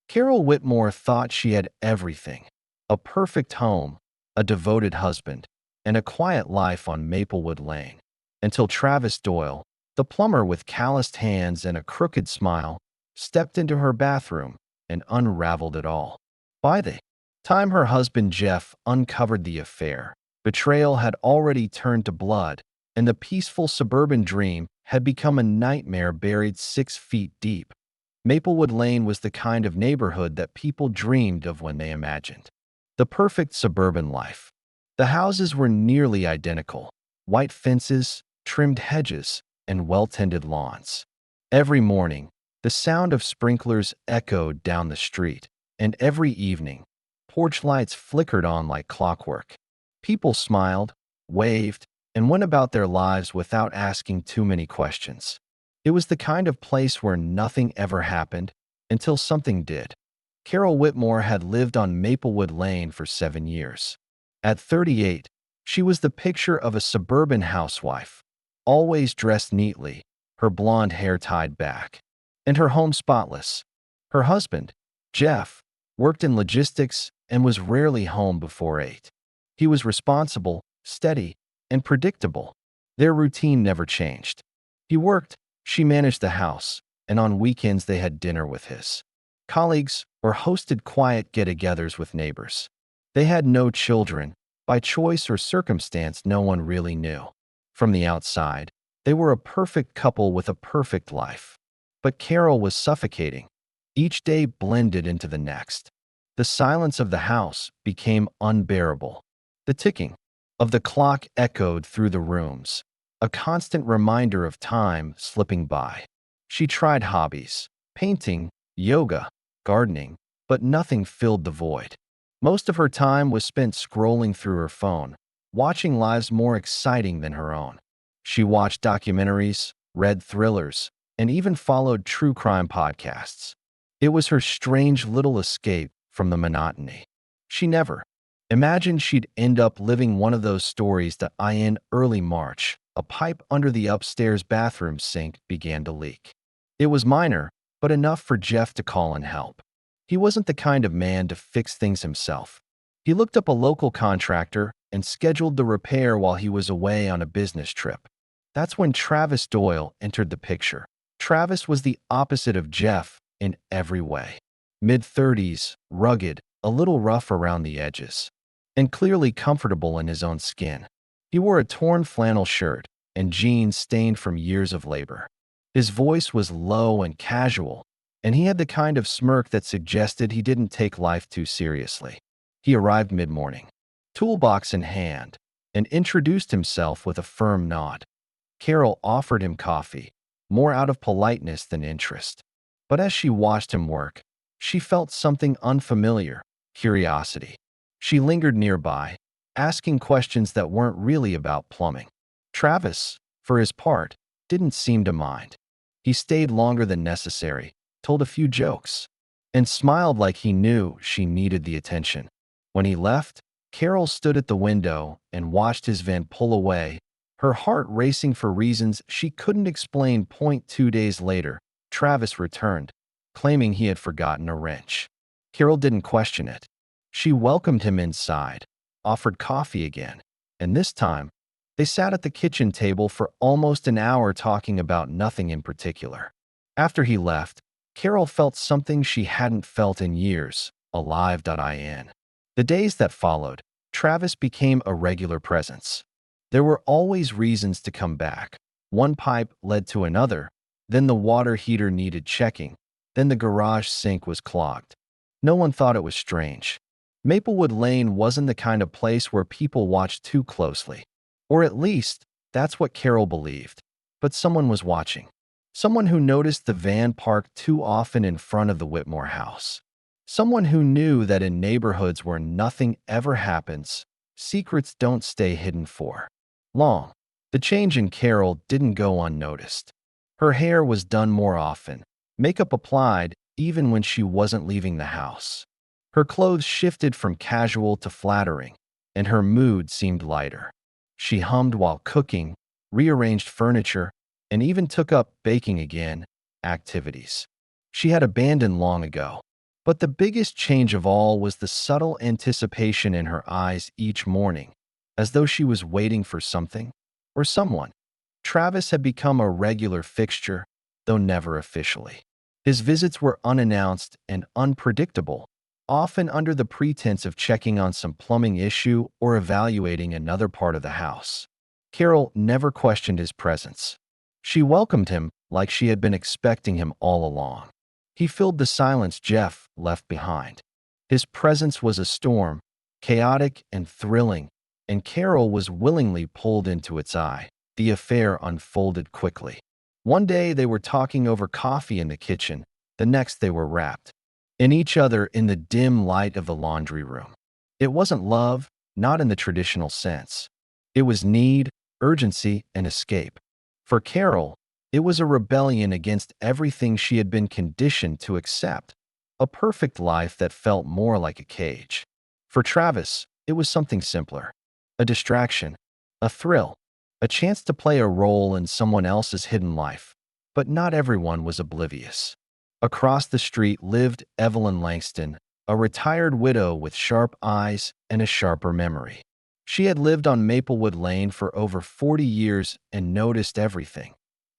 Carol Whitmore thought she had everything: a perfect home, a devoted husband, and a quiet life on Maplewood Lane, until Travis Doyle, the plumber with calloused hands and a crooked smile, stepped into her bathroom and unraveled it all. By the time her husband Jeff uncovered the affair, betrayal had already turned to blood, and the peaceful suburban dream had become a nightmare buried 6 feet deep. Maplewood Lane was the kind of neighborhood that people dreamed of when they imagined the perfect suburban life. The houses were nearly identical: white fences, trimmed hedges, and well-tended lawns. Every morning, the sound of sprinklers echoed down the street, and every evening, porch lights flickered on like clockwork. People smiled, waved, and went about their lives without asking too many questions. It was the kind of place where nothing ever happened until something did. Carol Whitmore had lived on Maplewood Lane for 7 years. At 38, she was the picture of a suburban housewife, always dressed neatly, her blonde hair tied back, and her home spotless. Her husband, Jeff, worked in logistics and was rarely home before 8. He was responsible, steady, and predictable. Their routine never changed. He worked, she managed the house, and on weekends they had dinner with his colleagues or hosted quiet get-togethers with neighbors. They had no children. By choice or circumstance, no one really knew. From the outside, they were a perfect couple with a perfect life. But Carol was suffocating. Each day blended into the next. The silence of the house became unbearable. The ticking of the clock echoed through the rooms, a constant reminder of time slipping by. She tried hobbies: painting, yoga, gardening, but nothing filled the void. Most of her time was spent scrolling through her phone, watching lives more exciting than her own. She watched documentaries, read thrillers, and even followed true crime podcasts. It was her strange little escape from the monotony. She never imagined she'd end up living one of those stories that in early March, a pipe under the upstairs bathroom sink began to leak. It was minor, but enough for Jeff to call in help. He wasn't the kind of man to fix things himself. He looked up a local contractor and scheduled the repair while he was away on a business trip. That's when Travis Doyle entered the picture. Travis was the opposite of Jeff in every way. Mid-30s, rugged, a little rough around the edges, and clearly comfortable in his own skin. He wore a torn flannel shirt and jeans stained from years of labor. His voice was low and casual, and he had the kind of smirk that suggested he didn't take life too seriously. He arrived mid-morning, toolbox in hand, and introduced himself with a firm nod. Carol offered him coffee, more out of politeness than interest. But as she watched him work, she felt something unfamiliar: curiosity. She lingered nearby, asking questions that weren't really about plumbing. Travis, for his part, didn't seem to mind. He stayed longer than necessary, told a few jokes, and smiled like he knew she needed the attention. When he left, Carol stood at the window and watched his van pull away, her heart racing for reasons she couldn't explain. 2 days later, Travis returned, claiming he had forgotten a wrench. Carol didn't question it. She welcomed him inside, offered coffee again, and this time, they sat at the kitchen table for almost an hour talking about nothing in particular. After he left, Carol felt something she hadn't felt in years: alive. The days that followed, Travis became a regular presence. There were always reasons to come back. One pipe led to another, then the water heater needed checking, then the garage sink was clogged. No one thought it was strange. Maplewood Lane wasn't the kind of place where people watched too closely. Or at least, that's what Carol believed. But someone was watching. Someone who noticed the van parked too often in front of the Whitmore house. Someone who knew that in neighborhoods where nothing ever happens, secrets don't stay hidden for long. The change in Carol didn't go unnoticed. Her hair was done more often, makeup applied even when she wasn't leaving the house. Her clothes shifted from casual to flattering, and her mood seemed lighter. She hummed while cooking, rearranged furniture, and even took up baking again, activities she had abandoned long ago. But the biggest change of all was the subtle anticipation in her eyes each morning, as though she was waiting for something or someone. Travis had become a regular fixture, though never officially. His visits were unannounced and unpredictable, often under the pretense of checking on some plumbing issue or evaluating another part of the house. Carol never questioned his presence. She welcomed him like she had been expecting him all along. He filled the silence Jeff left behind. His presence was a storm, chaotic and thrilling, and Carol was willingly pulled into its eye. The affair unfolded quickly. One day they were talking over coffee in the kitchen, the next they were wrapped in each other in the dim light of the laundry room. It wasn't love, not in the traditional sense. It was need, urgency, and escape. For Carol, it was a rebellion against everything she had been conditioned to accept, a perfect life that felt more like a cage. For Travis, it was something simpler, a distraction, a thrill, a chance to play a role in someone else's hidden life. But not everyone was oblivious. Across the street lived Evelyn Langston, a retired widow with sharp eyes and a sharper memory. She had lived on Maplewood Lane for over 40 years and noticed everything.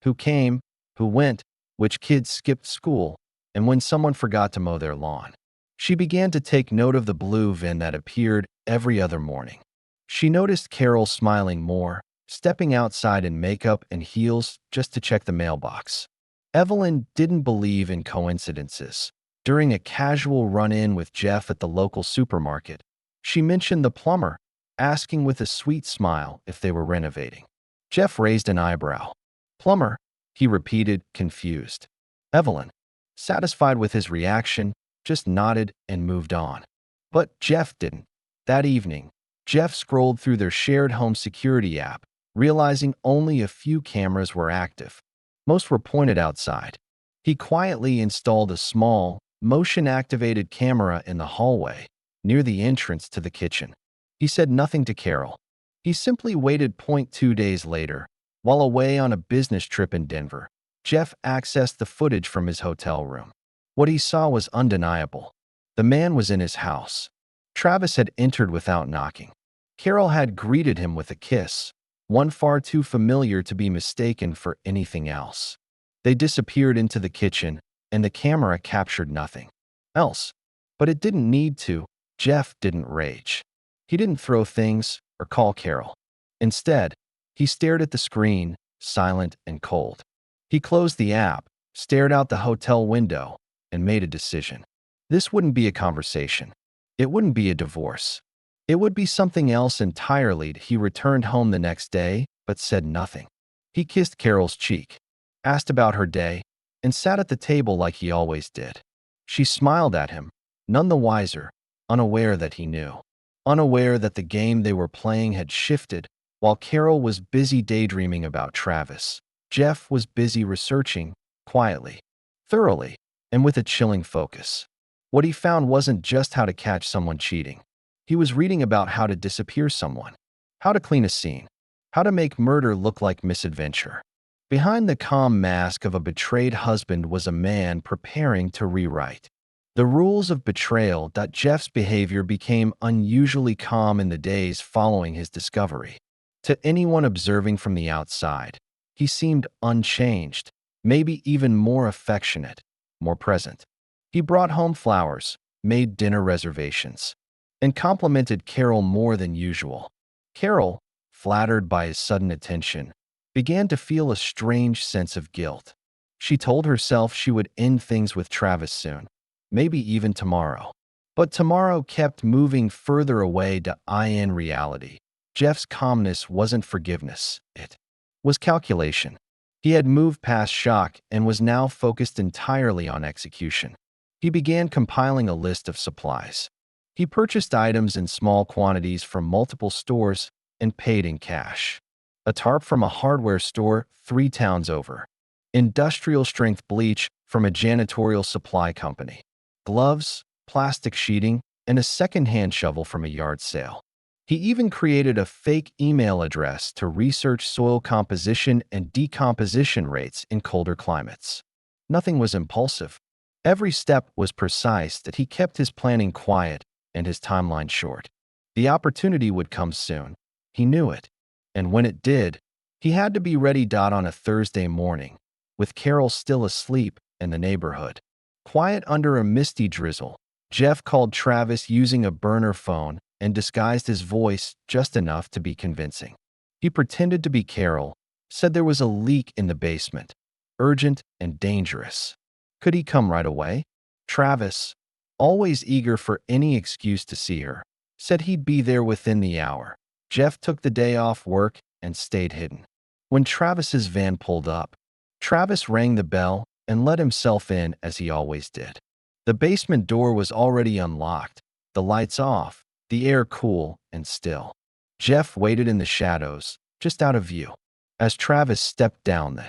Who came, who went, which kids skipped school, and when someone forgot to mow their lawn. She began to take note of the blue van that appeared every other morning. She noticed Carol smiling more, stepping outside in makeup and heels just to check the mailbox. Evelyn didn't believe in coincidences. During a casual run-in with Jeff at the local supermarket, she mentioned the plumber, asking with a sweet smile if they were renovating. Jeff raised an eyebrow. "Plumber," he repeated, confused. Evelyn, satisfied with his reaction, just nodded and moved on. But Jeff didn't. That evening, Jeff scrolled through their shared home security app, realizing only a few cameras were active. Most were pointed outside. He quietly installed a small, motion-activated camera in the hallway, near the entrance to the kitchen. He said nothing to Carol. He simply waited. 2 days later, while away on a business trip in Denver, Jeff accessed the footage from his hotel room. What he saw was undeniable. The man was in his house. Travis had entered without knocking. Carol had greeted him with a kiss, one far too familiar to be mistaken for anything else. They disappeared into the kitchen, and the camera captured nothing else. But it didn't need to. Jeff didn't rage. He didn't throw things or call Carol. Instead, he stared at the screen, silent and cold. He closed the app, stared out the hotel window, and made a decision. This wouldn't be a conversation. It wouldn't be a divorce. It would be something else entirely. He returned home the next day, but said nothing. He kissed Carol's cheek, asked about her day, and sat at the table like he always did. She smiled at him, none the wiser, unaware that he knew. Unaware that the game they were playing had shifted. While Carol was busy daydreaming about Travis, Jeff was busy researching, quietly, thoroughly, and with a chilling focus. What he found wasn't just how to catch someone cheating. He was reading about how to disappear someone, how to clean a scene, how to make murder look like misadventure. Behind the calm mask of a betrayed husband was a man preparing to rewrite the rules of betrayal. Jeff's behavior became unusually calm in the days following his discovery. To anyone observing from the outside, he seemed unchanged, maybe even more affectionate, more present. He brought home flowers, made dinner reservations, and complimented Carol more than usual. Carol, flattered by his sudden attention, began to feel a strange sense of guilt. She told herself she would end things with Travis soon, maybe even tomorrow. But tomorrow kept moving further away. In reality, Jeff's calmness wasn't forgiveness, it was calculation. He had moved past shock and was now focused entirely on execution. He began compiling a list of supplies. He purchased items in small quantities from multiple stores and paid in cash. A tarp from a hardware store 3 towns over. Industrial-strength bleach from a janitorial supply company. Gloves, plastic sheeting, and a second-hand shovel from a yard sale. He even created a fake email address to research soil composition and decomposition rates in colder climates. Nothing was impulsive. Every step was precise that he kept his planning quiet and his timeline short. The opportunity would come soon. He knew it. And when it did, he had to be ready. On a Thursday morning, with Carol still asleep in the neighborhood, quiet under a misty drizzle, Jeff called Travis using a burner phone and disguised his voice just enough to be convincing. He pretended to be Carol, said there was a leak in the basement, urgent and dangerous. Could he come right away? Travis, always eager for any excuse to see her, said he'd be there within the hour. Jeff took the day off work and stayed hidden. When Travis's van pulled up, Travis rang the bell and let himself in as he always did. The basement door was already unlocked, the lights off, the air cool and still. Jeff waited in the shadows, just out of view. As Travis stepped down the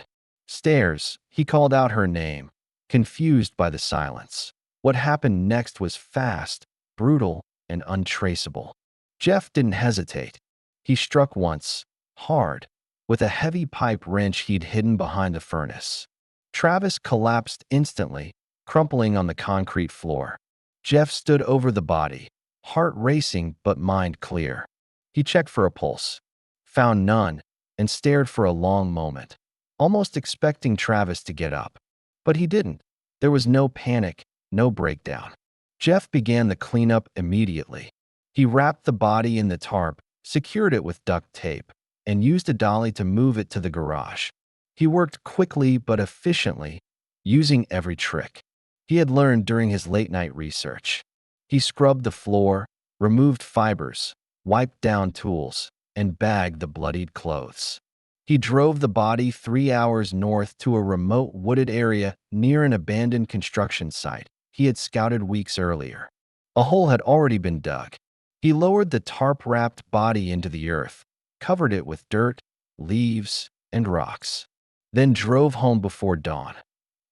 stairs, he called out her name, confused by the silence. What happened next was fast, brutal, and untraceable. Jeff didn't hesitate. He struck once, hard, with a heavy pipe wrench he'd hidden behind the furnace. Travis collapsed instantly, crumpling on the concrete floor. Jeff stood over the body, heart racing but mind clear. He checked for a pulse, found none, and stared for a long moment, almost expecting Travis to get up. But he didn't. There was no panic, no breakdown. Jeff began the cleanup immediately. He wrapped the body in the tarp, secured it with duct tape, and used a dolly to move it to the garage. He worked quickly but efficiently, using every trick he had learned during his late-night research. He scrubbed the floor, removed fibers, wiped down tools, and bagged the bloodied clothes. He drove the body 3 hours north to a remote wooded area near an abandoned construction site he had scouted weeks earlier. A hole had already been dug. He lowered the tarp-wrapped body into the earth, covered it with dirt, leaves, and rocks, then drove home before dawn.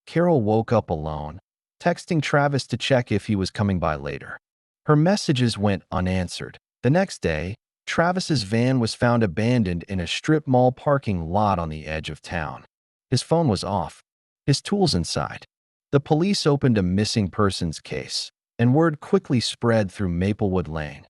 Carol woke up alone, texting Travis to check if he was coming by later. Her messages went unanswered. The next day, Travis's van was found abandoned in a strip mall parking lot on the edge of town. His phone was off, his tools inside. The police opened a missing persons case, and word quickly spread through Maplewood Lane.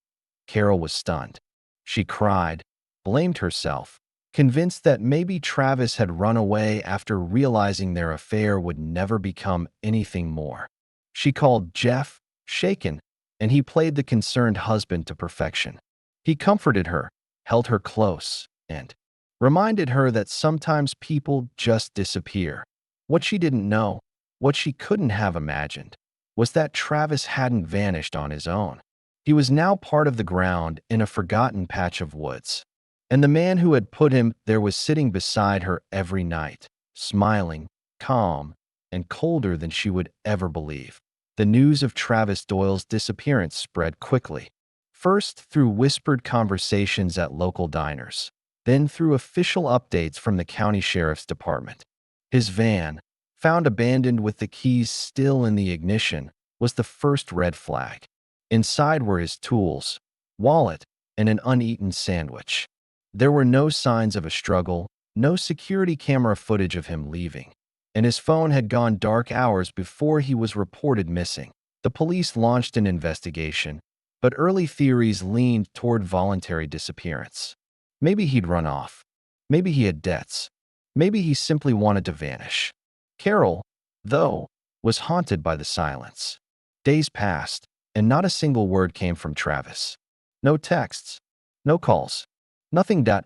Carol was stunned. She cried, blamed herself, convinced that maybe Travis had run away after realizing their affair would never become anything more. She called Jeff, shaken, and he played the concerned husband to perfection. He comforted her, held her close, and reminded her that sometimes people just disappear. What she didn't know, what she couldn't have imagined, was that Travis hadn't vanished on his own. He was now part of the ground in a forgotten patch of woods. And the man who had put him there was sitting beside her every night, smiling, calm, and colder than she would ever believe. The news of Travis Doyle's disappearance spread quickly, first through whispered conversations at local diners, then through official updates from the county sheriff's department. His van, found abandoned with the keys still in the ignition, was the first red flag. Inside were his tools, wallet, and an uneaten sandwich. There were no signs of a struggle, no security camera footage of him leaving, and his phone had gone dark hours before he was reported missing. The police launched an investigation, but early theories leaned toward voluntary disappearance. Maybe he'd run off. Maybe he had debts. Maybe he simply wanted to vanish. Carol, though, was haunted by the silence. Days passed, and not a single word came from Travis. No texts, no calls. Nothing. At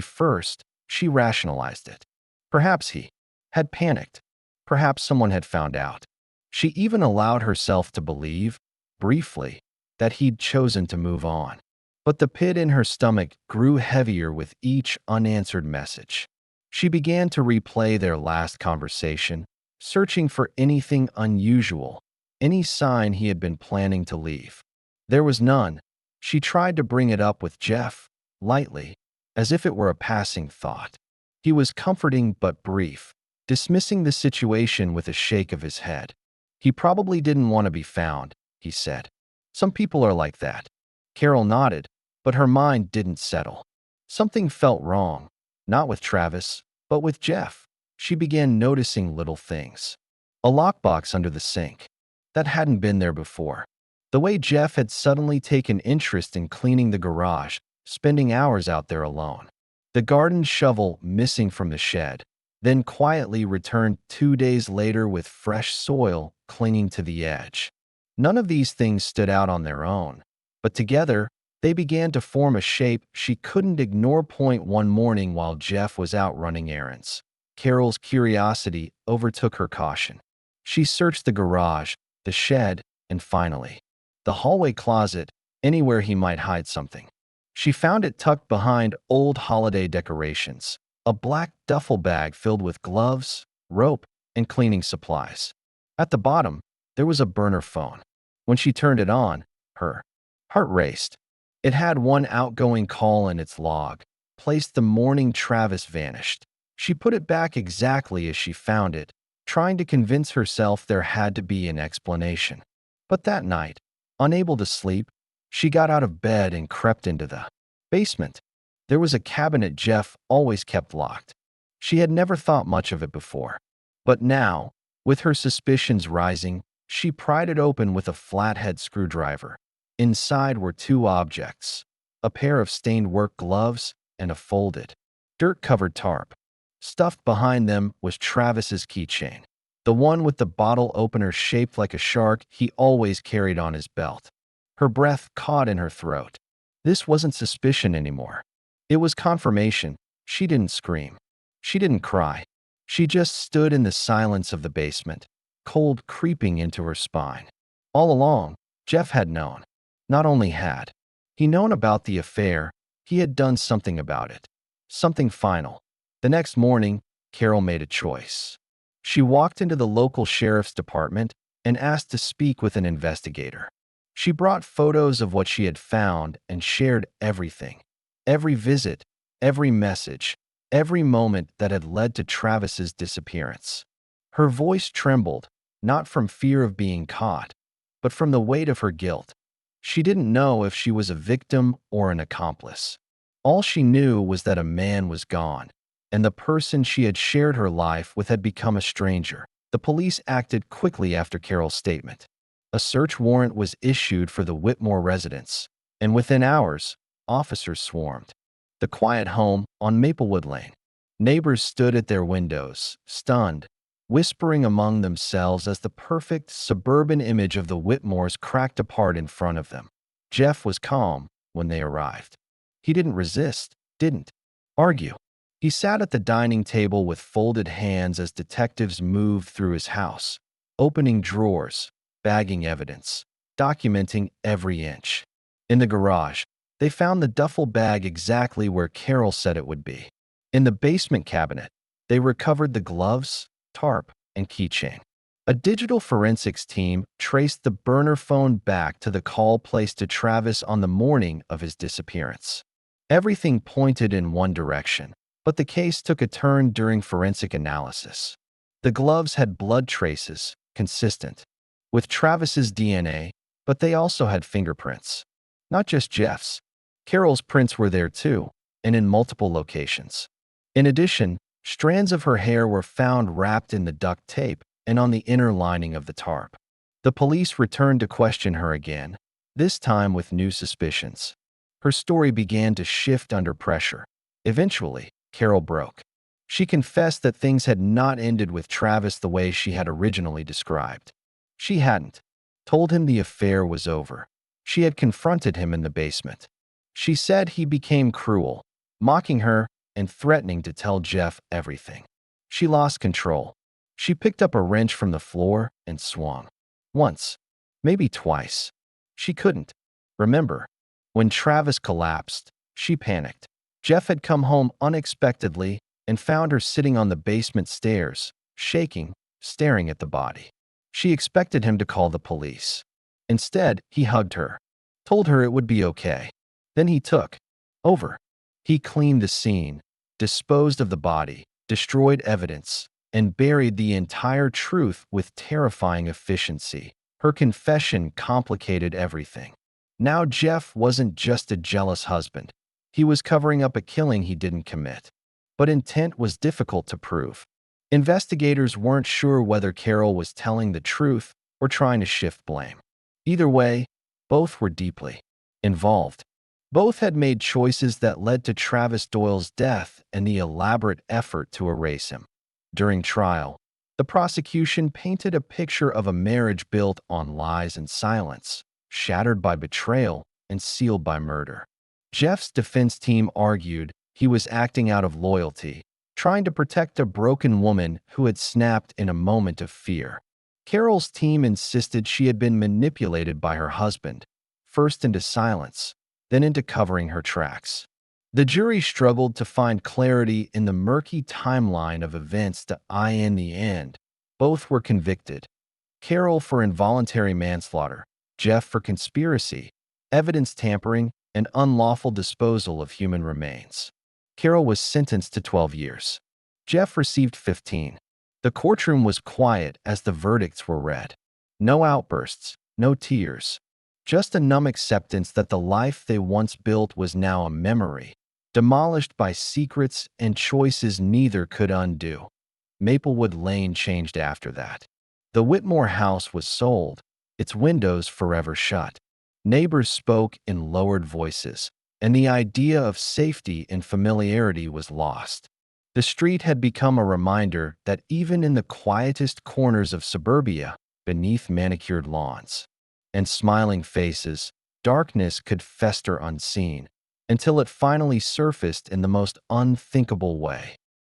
first, she rationalized it. Perhaps he had panicked. Perhaps someone had found out. She even allowed herself to believe, briefly, that he'd chosen to move on. But the pit in her stomach grew heavier with each unanswered message. She began to replay their last conversation, searching for anything unusual, any sign he had been planning to leave. There was none. She tried to bring it up with Jeff, lightly, as if it were a passing thought. He was comforting but brief, dismissing the situation with a shake of his head. He probably didn't want to be found, he said. Some people are like that. Carol nodded, but her mind didn't settle. Something felt wrong, not with Travis, but with Jeff. She began noticing little things. A lockbox under the sink. That hadn't been there before. The way Jeff had suddenly taken interest in cleaning the garage, spending hours out there alone. The garden shovel missing from the shed, then quietly returned 2 days later with fresh soil clinging to the edge. None of these things stood out on their own, but together, they began to form a shape she couldn't ignore. One morning while Jeff was out running errands, Carol's curiosity overtook her caution. She searched the garage, the shed, and finally, the hallway closet, anywhere he might hide something. She found it tucked behind old holiday decorations, a black duffel bag filled with gloves, rope, and cleaning supplies. At the bottom, there was a burner phone. When she turned it on, her heart raced. It had one outgoing call in its log, placed the morning Travis vanished. She put it back exactly as she found it, trying to convince herself there had to be an explanation. But that night, unable to sleep, she got out of bed and crept into the basement. There was a cabinet Jeff always kept locked. She had never thought much of it before. But now, with her suspicions rising, she pried it open with a flathead screwdriver. Inside were two objects, a pair of stained work gloves and a folded, dirt-covered tarp. Stuffed behind them was Travis's keychain, the one with the bottle opener shaped like a shark he always carried on his belt. Her breath caught in her throat. This wasn't suspicion anymore. It was confirmation. She didn't scream. She didn't cry. She just stood in the silence of the basement, cold creeping into her spine. All along, Jeff had known. Not only had he known about the affair, he had done something about it. Something final. The next morning, Carol made a choice. She walked into the local sheriff's department and asked to speak with an investigator. She brought photos of what she had found and shared everything. Every visit, every message, every moment that had led to Travis's disappearance. Her voice trembled, not from fear of being caught, but from the weight of her guilt. She didn't know if she was a victim or an accomplice. All she knew was that a man was gone, and the person she had shared her life with had become a stranger. The police acted quickly after Carol's statement. A search warrant was issued for the Whitmore residence, and within hours, officers swarmed. The quiet home on Maplewood Lane. Neighbors stood at their windows, stunned, whispering among themselves as the perfect suburban image of the Whitmores cracked apart in front of them. Jeff was calm when they arrived. He didn't resist, didn't argue. He sat at the dining table with folded hands as detectives moved through his house, opening drawers, bagging evidence, documenting every inch. In the garage, they found the duffel bag exactly where Carol said it would be. In the basement cabinet, they recovered the gloves, tarp, and keychain. A digital forensics team traced the burner phone back to the call placed to Travis on the morning of his disappearance. Everything pointed in one direction, but the case took a turn during forensic analysis. The gloves had blood traces, consistent with Travis's DNA, but they also had fingerprints. Not just Jeff's. Carol's prints were there too, and in multiple locations. In addition, strands of her hair were found wrapped in the duct tape and on the inner lining of the tarp. The police returned to question her again, this time with new suspicions. Her story began to shift under pressure. Eventually, Carol broke. She confessed that things had not ended with Travis the way she had originally described. She hadn't told him the affair was over. She had confronted him in the basement. She said he became cruel, mocking her and threatening to tell Jeff everything. She lost control. She picked up a wrench from the floor and swung. Once, maybe twice. She couldn't remember. When Travis collapsed, she panicked. Jeff had come home unexpectedly and found her sitting on the basement stairs, shaking, staring at the body. She expected him to call the police. Instead, he hugged her, told her it would be okay. Then he took over. He cleaned the scene, disposed of the body, destroyed evidence, and buried the entire truth with terrifying efficiency. Her confession complicated everything. Now Jeff wasn't just a jealous husband. He was covering up a killing he didn't commit. But intent was difficult to prove. Investigators weren't sure whether Carol was telling the truth or trying to shift blame. Either way, both were deeply involved. Both had made choices that led to Travis Doyle's death and the elaborate effort to erase him. During trial, the prosecution painted a picture of a marriage built on lies and silence, shattered by betrayal and sealed by murder. Jeff's defense team argued he was acting out of loyalty, trying to protect a broken woman who had snapped in a moment of fear. Carol's team insisted she had been manipulated by her husband, first into silence, then into covering her tracks. The jury struggled to find clarity in the murky timeline of events in the end. Both were convicted. Carol for involuntary manslaughter, Jeff for conspiracy, evidence tampering, and unlawful disposal of human remains. Carol was sentenced to 12 years. Jeff received 15. The courtroom was quiet as the verdicts were read. No outbursts, no tears. Just a numb acceptance that the life they once built was now a memory, demolished by secrets and choices neither could undo. Maplewood Lane changed after that. The Whitmore house was sold, its windows forever shut. Neighbors spoke in lowered voices, and the idea of safety and familiarity was lost. The street had become a reminder that even in the quietest corners of suburbia, beneath manicured lawns and smiling faces, darkness could fester unseen, until it finally surfaced in the most unthinkable way.